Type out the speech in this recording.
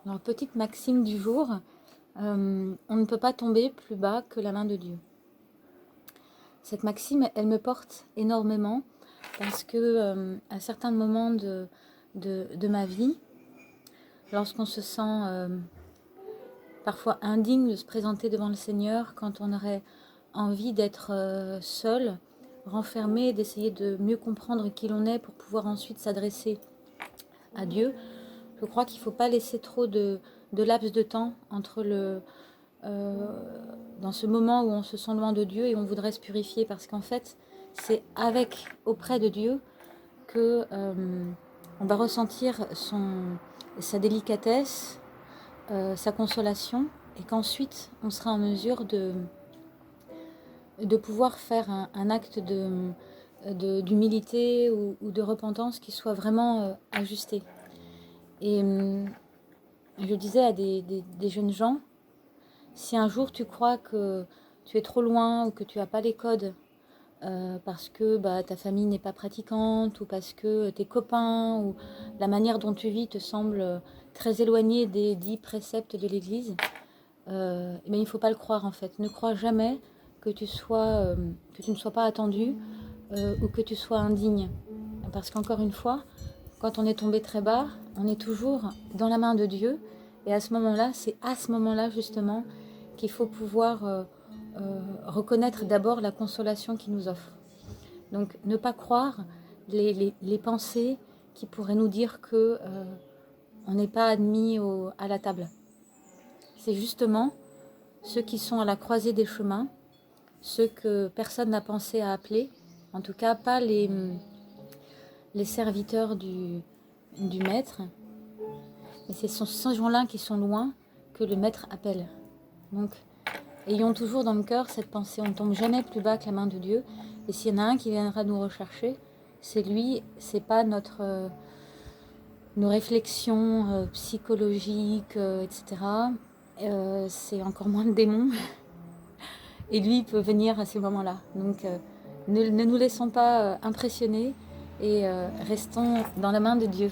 Alors, petite maxime du jour, on ne peut pas tomber plus bas que la main de Dieu. Cette maxime, elle me porte énormément parce que à certains moments de ma vie, lorsqu'on se sent parfois indigne de se présenter devant le Seigneur, quand on aurait envie d'être seul, renfermé, d'essayer de mieux comprendre qui l'on est pour pouvoir ensuite s'adresser à Dieu, je crois qu'il ne faut pas laisser trop de laps de temps entre dans ce moment où on se sent loin de Dieu et on voudrait se purifier, parce qu'en fait, c'est auprès de Dieu que on va ressentir sa délicatesse, sa consolation, et qu'ensuite on sera en mesure de pouvoir faire un acte d'humilité ou de repentance qui soit vraiment ajusté. Et je disais à des jeunes gens, si un jour tu crois que tu es trop loin ou que tu n'as pas les codes parce que ta famille n'est pas pratiquante ou parce que tes copains ou la manière dont tu vis te semble très éloignée des 10 préceptes de l'Église, il ne faut pas le croire en fait. Ne crois jamais que tu ne sois pas attendu ou que tu sois indigne. Parce qu'encore une fois, quand on est tombé très bas, on est toujours dans la main de Dieu. Et à ce moment-là, c'est à ce moment-là justement qu'il faut pouvoir reconnaître d'abord la consolation qu'il nous offre. Donc ne pas croire les pensées qui pourraient nous dire que on n'est pas admis à la table. C'est justement ceux qui sont à la croisée des chemins, ceux que personne n'a pensé à appeler, en tout cas pas les serviteurs du maître, mais c'est ces gens-là qui sont loin que le maître appelle. Donc, ayons toujours dans le cœur cette pensée, on ne tombe jamais plus bas que la main de Dieu, et s'il y en a un qui viendra nous rechercher, c'est lui, c'est pas nos réflexions psychologiques, etc. C'est encore moins le démon, et lui il peut venir à ces moments-là. Donc, ne nous laissons pas impressionner et restons dans la main de Dieu.